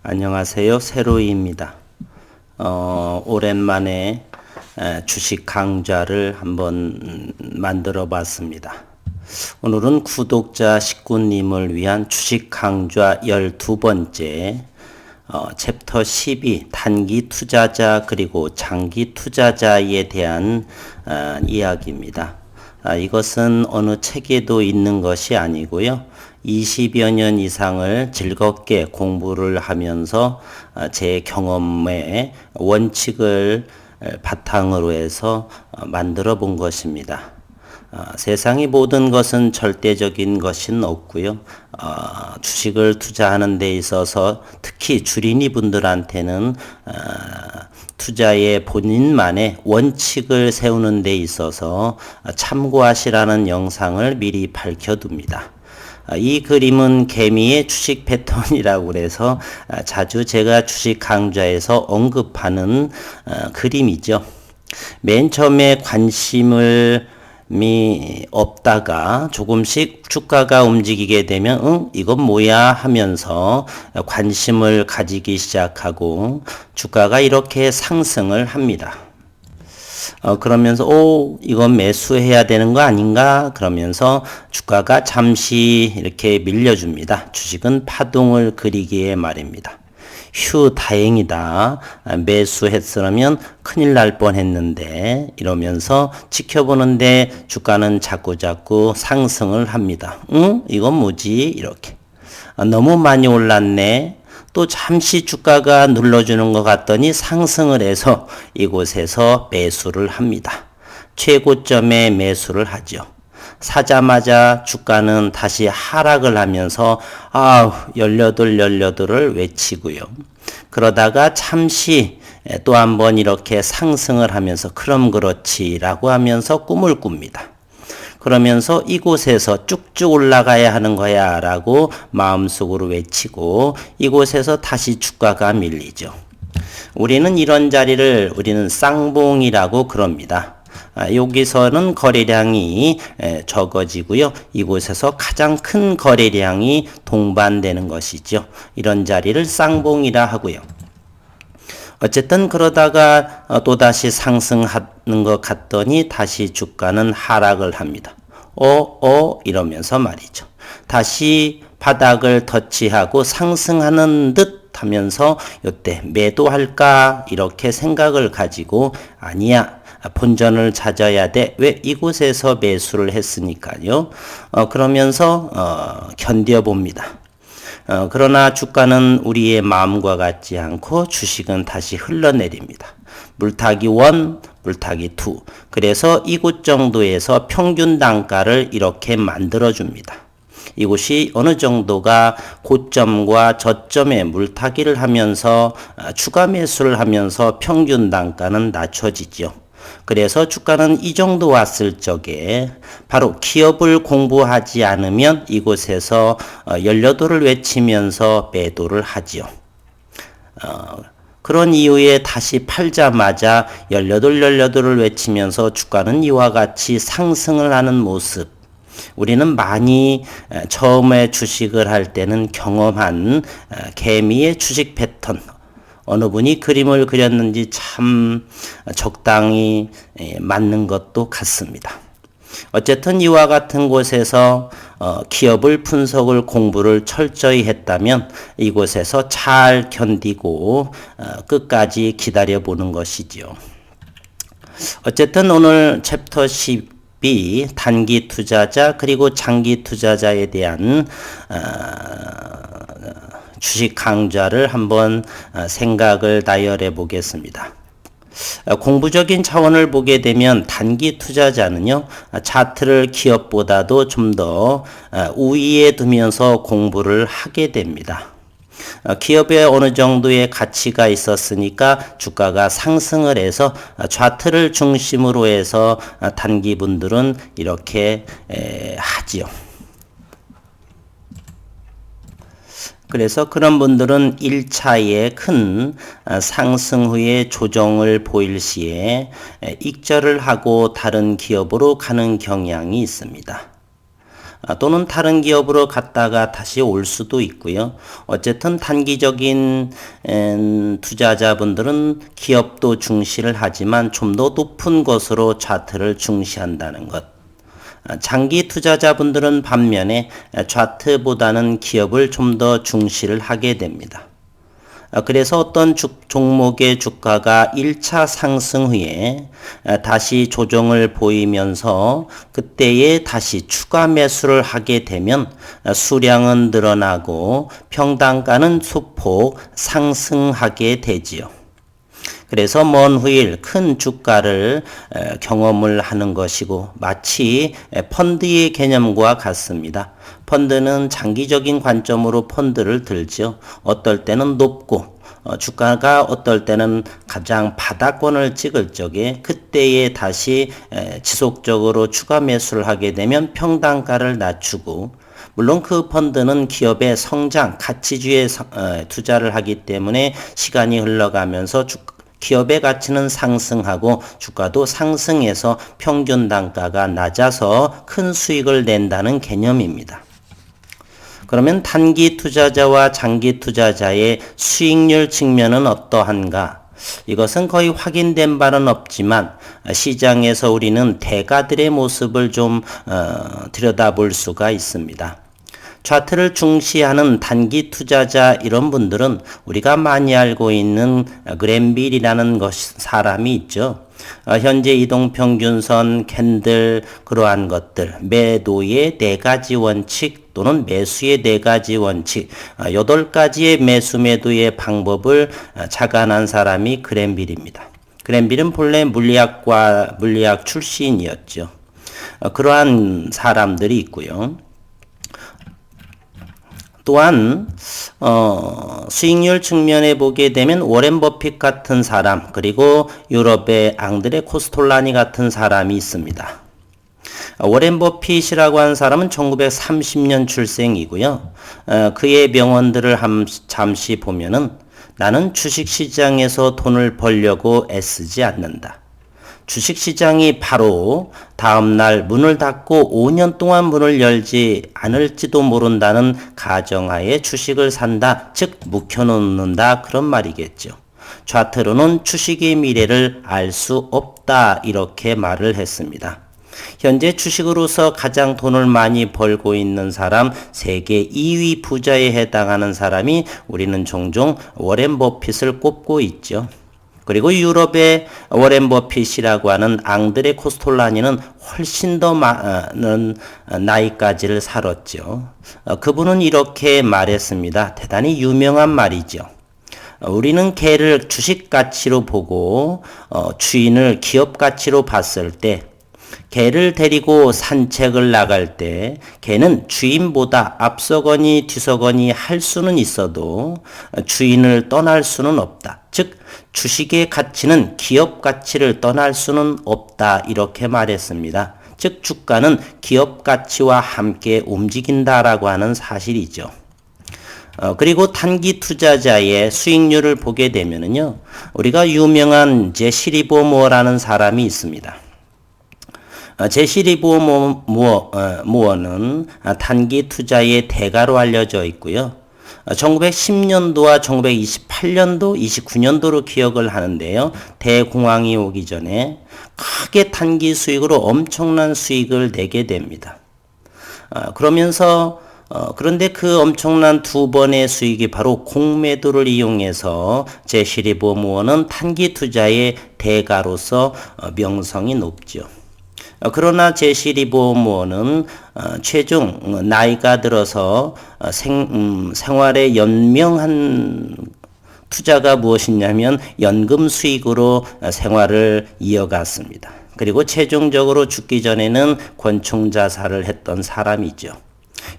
안녕하세요. 세로이입니다. 오랜만에 주식 강좌를 한번 만들어 봤습니다. 오늘은 구독자 19님을 위한 주식 강좌 12번째 챕터 12 단기 투자자 그리고 장기 투자자에 대한 이야기입니다. 이것은 어느 책에도 있는 것이 아니고요. 20여 년 이상을 즐겁게 공부를 하면서 제 경험의 원칙을 바탕으로 해서 만들어 본 것입니다. 세상의 모든 것은 절대적인 것은 없고요. 주식을 투자하는 데 있어서 특히 주린이 분들한테는 투자의 본인만의 원칙을 세우는 데 있어서 참고하시라는 영상을 미리 밝혀둡니다. 이 그림은 개미의 주식 패턴이라고 그래서 자주 제가 주식 강좌에서 언급하는 그림이죠. 맨 처음에 관심을 없다가 조금씩 주가가 움직이게 되면 이건 뭐야 하면서 관심을 가지기 시작하고 주가가 이렇게 상승을 합니다. 그러면서 이건 매수해야 되는 거 아닌가 그러면서 주가가 잠시 이렇게 밀려줍니다. 주식은 파동을 그리기에 말입니다. 휴, 다행이다. 매수했으면 큰일 날 뻔했는데 이러면서 지켜보는데 주가는 자꾸자꾸 상승을 합니다. 이건 뭐지? 이렇게. 너무 많이 올랐네. 또 잠시 주가가 눌러주는 것 같더니 상승을 해서 이곳에서 매수를 합니다. 최고점에 매수를 하죠. 사자마자 주가는 다시 하락을 하면서 18을 외치고요. 그러다가 잠시 또 한번 이렇게 상승을 하면서 그럼 그렇지라고 하면서 꿈을 꿉니다. 그러면서 이곳에서 쭉쭉 올라가야 하는 거야 라고 마음속으로 외치고 이곳에서 다시 주가가 밀리죠. 우리는 이런 자리를 우리는 쌍봉이라고 그럽니다. 여기서는 거래량이 적어지고요. 이곳에서 가장 큰 거래량이 동반되는 것이죠. 이런 자리를 쌍봉이라 하고요. 어쨌든 그러다가 또다시 상승하는 것 같더니 다시 주가는 하락을 합니다. 이러면서 말이죠. 다시 바닥을 터치하고 상승하는 듯 하면서 이때 매도할까 이렇게 생각을 가지고 아니야. 본전을 찾아야 돼. 왜 이곳에서 매수를 했으니까요. 그러면서 견뎌봅니다. 그러나 주가는 우리의 마음과 같지 않고 주식은 다시 흘러내립니다. 물타기 1, 물타기 2. 그래서 이곳 정도에서 평균 단가를 이렇게 만들어줍니다. 이곳이 어느 정도가 고점과 저점에 물타기를 하면서 추가 매수를 하면서 평균 단가는 낮춰지죠. 그래서 주가는 이 정도 왔을 적에 바로 기업을 공부하지 않으면 이곳에서 18을 외치면서 매도를 하지요. 그런 이후에 다시 팔자마자 18을 외치면서 주가는 이와 같이 상승을 하는 모습. 우리는 많이 처음에 주식을 할 때는 경험한 개미의 주식 패턴. 어느 분이 그림을 그렸는지 참 적당히 맞는 것도 같습니다. 어쨌든 이와 같은 곳에서 기업을 분석을 공부를 철저히 했다면 이곳에서 잘 견디고 끝까지 기다려보는 것이지요. 어쨌든 오늘 챕터 12 단기 투자자 그리고 장기 투자자에 대한 주식 강좌를 한번 생각을 나열해 보겠습니다. 공부적인 차원을 보게 되면 단기 투자자는요, 차트를 기업보다도 좀 더 우위에 두면서 공부를 하게 됩니다. 기업에 어느 정도의 가치가 있었으니까 주가가 상승을 해서 차트를 중심으로 해서 단기분들은 이렇게 하지요. 그래서 그런 분들은 1차에 큰 상승 후에 조정을 보일 시에 익절을 하고 다른 기업으로 가는 경향이 있습니다. 또는 다른 기업으로 갔다가 다시 올 수도 있고요. 어쨌든 단기적인 투자자분들은 기업도 중시를 하지만 좀 더 높은 것으로 차트를 중시한다는 것. 장기 투자자분들은 반면에 차트보다는 기업을 좀 더 중시를 하게 됩니다. 그래서 어떤 종목의 주가가 1차 상승 후에 다시 조정을 보이면서 그때에 다시 추가 매수를 하게 되면 수량은 늘어나고 평단가는 소폭 상승하게 되지요. 그래서 먼 후일 큰 주가를 경험을 하는 것이고 마치 펀드의 개념과 같습니다. 펀드는 장기적인 관점으로 펀드를 들죠. 어떨 때는 높고 주가가 어떨 때는 가장 바닥권을 찍을 적에 그때에 다시 지속적으로 추가 매수를 하게 되면 평단가를 낮추고 물론 그 펀드는 기업의 성장, 가치주에 투자를 하기 때문에 시간이 흘러가면서 기업의 가치는 상승하고 주가도 상승해서 평균 단가가 낮아서 큰 수익을 낸다는 개념입니다. 그러면 단기 투자자와 장기 투자자의 수익률 측면은 어떠한가? 이것은 거의 확인된 바는 없지만 시장에서 우리는 대가들의 모습을 좀 들여다볼 수가 있습니다. 차트를 중시하는 단기 투자자 이런 분들은 우리가 많이 알고 있는 그랜빌이라는 사람이 있죠. 현재 이동평균선, 캔들 그러한 것들, 매도의 4가지 원칙 또는 매수의 4가지 원칙, 8가지의 매수 매도의 방법을 작안한 사람이 그랜빌입니다. 그랜빌은 본래 물리학 출신이었죠. 그러한 사람들이 있고요. 또한 수익률 측면에 보게 되면 워렌 버핏 같은 사람 그리고 유럽의 앙드레 코스톨라니 같은 사람이 있습니다. 워렌 버핏이라고 하는 사람은 1930년 출생이고요. 그의 명언들을 잠시 보면은 나는 주식시장에서 돈을 벌려고 애쓰지 않는다. 주식시장이 바로 다음날 문을 닫고 5년 동안 문을 열지 않을지도 모른다는 가정하에 주식을 산다. 즉 묵혀놓는다. 그런 말이겠죠. 차트로는 주식의 미래를 알 수 없다. 이렇게 말을 했습니다. 현재 주식으로서 가장 돈을 많이 벌고 있는 사람 세계 2위 부자에 해당하는 사람이 우리는 종종 워렌 버핏을 꼽고 있죠. 그리고 유럽의 워렌 버핏이라고 하는 앙드레 코스톨라니는 훨씬 더 많은 나이까지를 살았죠. 그분은 이렇게 말했습니다. 대단히 유명한 말이죠. 우리는 개를 주식 가치로 보고 주인을 기업 가치로 봤을 때 개를 데리고 산책을 나갈 때 개는 주인보다 앞서거니 뒤서거니 할 수는 있어도 주인을 떠날 수는 없다. 즉 주식의 가치는 기업 가치를 떠날 수는 없다. 이렇게 말했습니다. 즉 주가는 기업 가치와 함께 움직인다라고 하는 사실이죠. 그리고 단기 투자자의 수익률을 보게 되면은요. 우리가 유명한 제시 리버모어라는 사람이 있습니다. 제시 리버모어는 단기 투자의 대가로 알려져 있고요. 1910년도와 1928년도, 29년도로 기억을 하는데요. 대공황이 오기 전에 크게 단기 수익으로 엄청난 수익을 내게 됩니다. 그런데 그 엄청난 두 번의 수익이 바로 공매도를 이용해서 제시 리버모어는 단기 투자의 대가로서 명성이 높죠. 그러나 제시 리버모어는 최종 나이가 들어서 생활에 연명한 투자가 무엇이냐면 연금 수익으로 생활을 이어갔습니다. 그리고 최종적으로 죽기 전에는 권총자살을 했던 사람이죠.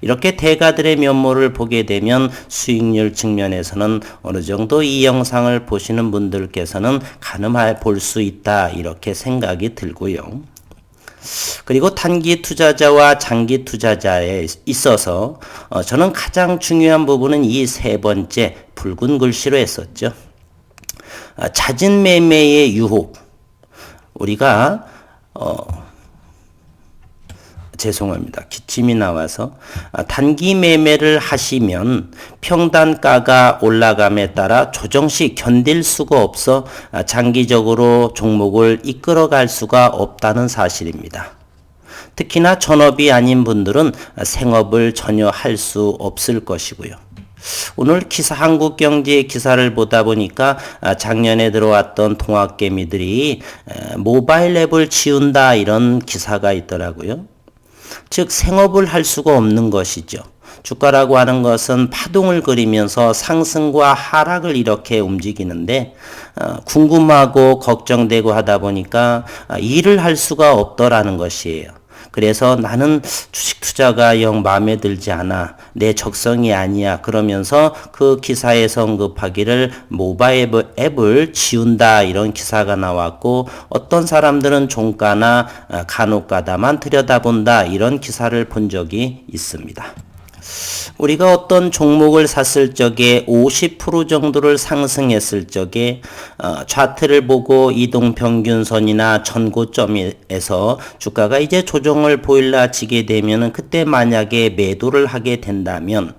이렇게 대가들의 면모를 보게 되면 수익률 측면에서는 어느 정도 이 영상을 보시는 분들께서는 가늠해 볼 수 있다 이렇게 생각이 들고요. 그리고 단기 투자자와 장기 투자자에 있어서 저는 가장 중요한 부분은 이 세 번째 붉은 글씨로 했었죠. 잦은 매매의 유혹. 우리가 죄송합니다. 기침이 나와서 단기 매매를 하시면 평단가가 올라감에 따라 조정시 견딜 수가 없어 장기적으로 종목을 이끌어갈 수가 없다는 사실입니다. 특히나 전업이 아닌 분들은 생업을 전혀 할 수 없을 것이고요. 오늘 한국경제 기사를 보다 보니까 작년에 들어왔던 동학개미들이 모바일 앱을 지운다 이런 기사가 있더라고요. 즉 생업을 할 수가 없는 것이죠. 주가라고 하는 것은 파동을 그리면서 상승과 하락을 이렇게 움직이는데 궁금하고 걱정되고 하다 보니까 일을 할 수가 없더라는 것이에요. 그래서 나는 주식 투자가 영 마음에 들지 않아. 내 적성이 아니야. 그러면서 그 기사에서 언급하기를 모바일 앱을 지운다 이런 기사가 나왔고 어떤 사람들은 종가나 간혹가다만 들여다본다 이런 기사를 본 적이 있습니다. 우리가 어떤 종목을 샀을 적에 50% 정도를 상승했을 적에 차트를 보고 이동평균선이나 전고점에서 주가가 이제 조정을 보일라지게 되면 그때 만약에 매도를 하게 된다면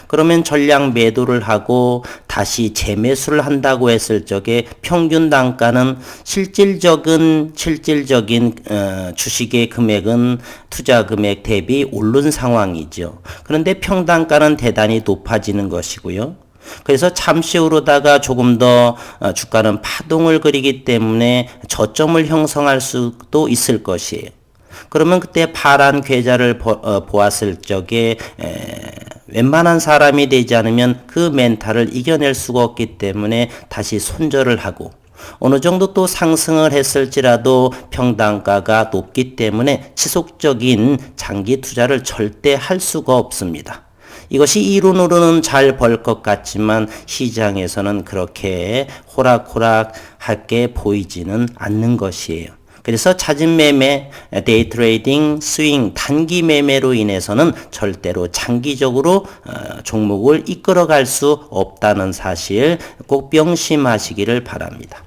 그러면 전량 매도를 하고 다시 재매수를 한다고 했을 적에 평균 단가는 실질적인 주식의 금액은 투자 금액 대비 오른 상황이죠. 그런데 평단가는 대단히 높아지는 것이고요. 그래서 잠시 오르다가 조금 더 주가는 파동을 그리기 때문에 저점을 형성할 수도 있을 것이에요. 그러면 그때 파란 계좌를 보았을 적에 웬만한 사람이 되지 않으면 그 멘탈을 이겨낼 수가 없기 때문에 다시 손절을 하고 어느 정도 또 상승을 했을지라도 평단가가 높기 때문에 지속적인 장기 투자를 절대 할 수가 없습니다. 이것이 이론으로는 잘 벌 것 같지만 시장에서는 그렇게 호락호락하게 보이지는 않는 것이에요. 그래서 잦은 매매, 데이 트레이딩, 스윙, 단기 매매로 인해서는 절대로 장기적으로 종목을 이끌어갈 수 없다는 사실 꼭 명심하시기를 바랍니다.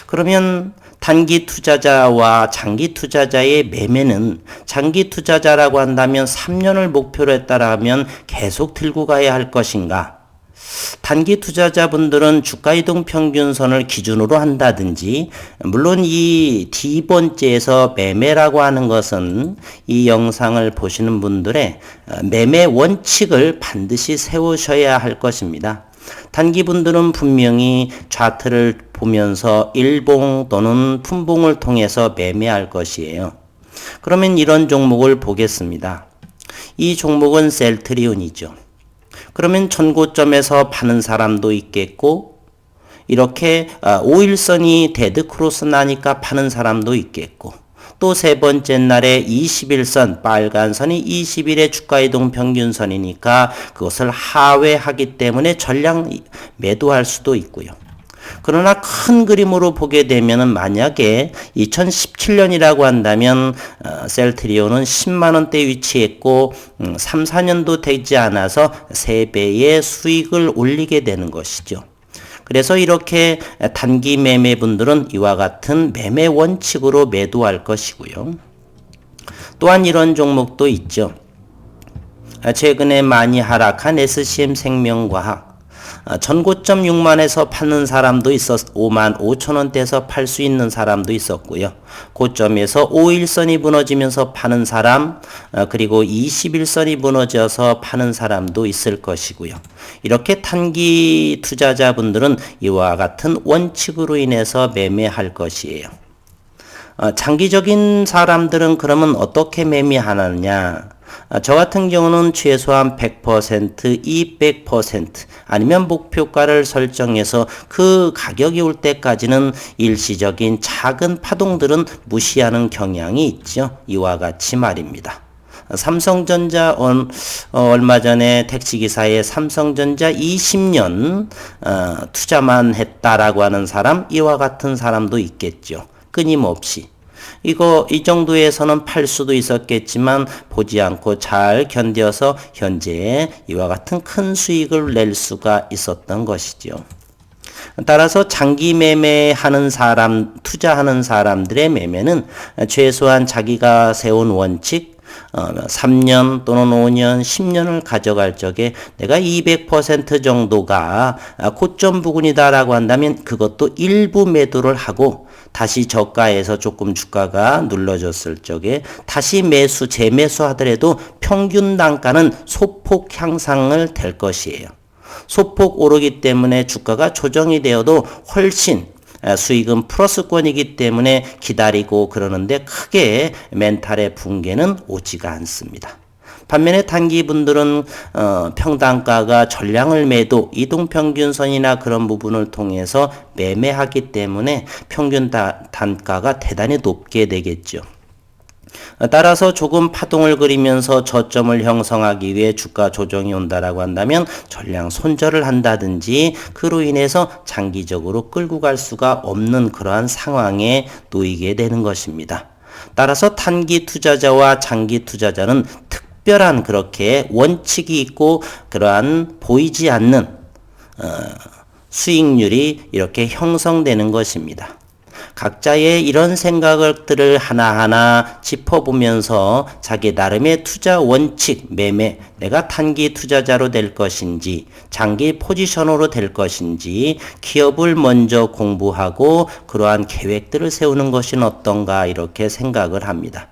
그러면 단기 투자자와 장기 투자자의 매매는 장기 투자자라고 한다면 3년을 목표로 했다라면 계속 들고 가야 할 것인가? 단기 투자자분들은 주가이동 평균선을 기준으로 한다든지 물론 이 D번째에서 매매라고 하는 것은 이 영상을 보시는 분들의 매매 원칙을 반드시 세우셔야 할 것입니다. 단기분들은 분명히 차트를 보면서 일봉 또는 분봉을 통해서 매매할 것이에요. 그러면 이런 종목을 보겠습니다. 이 종목은 셀트리온이죠. 그러면 전고점에서 파는 사람도 있겠고 이렇게 5일선이 데드크로스 나니까 파는 사람도 있겠고 또 세 번째 날에 21선 빨간 선이 20일의 주가이동 평균선이니까 그것을 하회하기 때문에 전량 매도할 수도 있고요. 그러나 큰 그림으로 보게 되면은 만약에 2017년이라고 한다면 셀트리온은 10만원대 위치했고 3, 4년도 되지 않아서 3배의 수익을 올리게 되는 것이죠. 그래서 이렇게 단기 매매분들은 이와 같은 매매 원칙으로 매도할 것이고요. 또한 이런 종목도 있죠. 최근에 많이 하락한 SCM 생명과학 전고점 6만에서 파는 사람도 있었 5만 5천원대에서 팔 수 있는 사람도 있었고요. 고점에서 5일선이 무너지면서 파는 사람 그리고 21선이 무너져서 파는 사람도 있을 것이고요. 이렇게 단기 투자자분들은 이와 같은 원칙으로 인해서 매매할 것이에요. 장기적인 사람들은 그러면 어떻게 매매하느냐? 저 같은 경우는 최소한 100%, 200% 아니면 목표가를 설정해서 그 가격이 올 때까지는 일시적인 작은 파동들은 무시하는 경향이 있죠. 이와 같이 말입니다. 삼성전자 얼마 전에 택시기사에 삼성전자 20년 투자만 했다라고 하는 사람 이와 같은 사람도 있겠죠. 끊임없이. 이 정도에서는 팔 수도 있었겠지만 보지 않고 잘 견뎌서 현재 이와 같은 큰 수익을 낼 수가 있었던 것이죠. 따라서 장기 매매하는 사람, 투자하는 사람들의 매매는 최소한 자기가 세운 원칙, 3년 또는 5년, 10년을 가져갈 적에 내가 200% 정도가 고점 부근이다라고 한다면 그것도 일부 매도를 하고 다시 저가에서 조금 주가가 눌러졌을 적에 다시 재매수 하더라도 평균 단가는 소폭 향상을 될 것이에요. 소폭 오르기 때문에 주가가 조정이 되어도 훨씬 수익은 플러스권이기 때문에 기다리고 그러는데 크게 멘탈의 붕괴는 오지가 않습니다. 반면에 단기분들은 평단가가 전량을 매도, 이동평균선이나 그런 부분을 통해서 매매하기 때문에 평균 단가가 대단히 높게 되겠죠. 따라서 조금 파동을 그리면서 저점을 형성하기 위해 주가 조정이 온다라고 한다면 전량 손절을 한다든지 그로 인해서 장기적으로 끌고 갈 수가 없는 그러한 상황에 놓이게 되는 것입니다. 따라서 단기 투자자와 장기 투자자는 특별한 그렇게 원칙이 있고 그러한 보이지 않는 수익률이 이렇게 형성되는 것입니다. 각자의 이런 생각들을 하나하나 짚어보면서 자기 나름의 투자 원칙, 매매, 내가 단기 투자자로 될 것인지, 장기 포지션으로 될 것인지, 기업을 먼저 공부하고 그러한 계획들을 세우는 것이 어떤가 이렇게 생각을 합니다.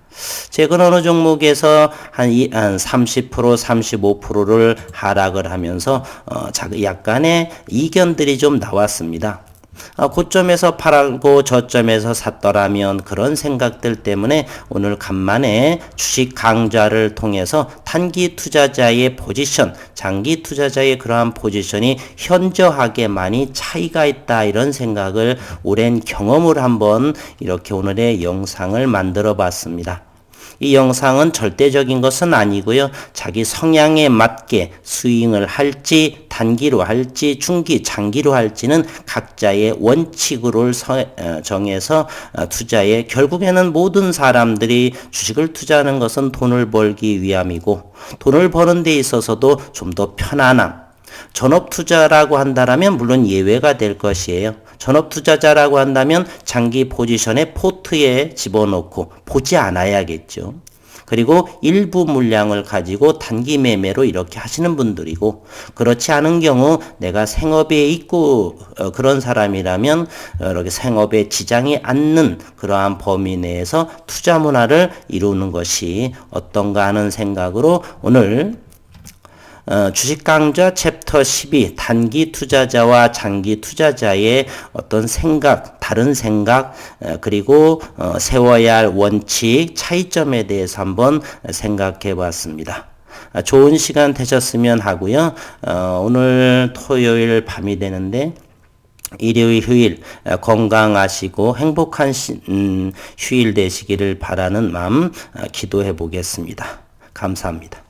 최근 어느 종목에서 한 30%, 35%를 하락을 하면서 약간의 이견들이 좀 나왔습니다. 고점에서 팔고 저점에서 샀더라면 그런 생각들 때문에 오늘 간만에 주식 강좌를 통해서 단기 투자자의 포지션, 장기 투자자의 그러한 포지션이 현저하게 많이 차이가 있다 이런 생각을 오랜 경험을 한번 이렇게 오늘의 영상을 만들어 봤습니다. 이 영상은 절대적인 것은 아니고요. 자기 성향에 맞게 스윙을 할지 단기로 할지 중기, 장기로 할지는 각자의 원칙으로 정해서 투자에 결국에는 모든 사람들이 주식을 투자하는 것은 돈을 벌기 위함이고 돈을 버는 데 있어서도 좀 더 편안함. 전업 투자라고 한다면 물론 예외가 될 것이에요. 전업 투자자라고 한다면 장기 포지션에 포트에 집어넣고 보지 않아야겠죠. 그리고 일부 물량을 가지고 단기 매매로 이렇게 하시는 분들이고 그렇지 않은 경우 내가 생업에 있고 그런 사람이라면 이렇게 생업에 지장이 않는 그러한 범위 내에서 투자 문화를 이루는 것이 어떤가 하는 생각으로 오늘 주식 강좌 챕터 12 단기 투자자와 장기 투자자의 어떤 생각, 다른 생각 그리고 세워야 할 원칙, 차이점에 대해서 한번 생각해 봤습니다. 좋은 시간 되셨으면 하고요. 오늘 토요일 밤이 되는데 일요일, 휴일 건강하시고 행복한 휴일 되시기를 바라는 마음 기도해 보겠습니다. 감사합니다.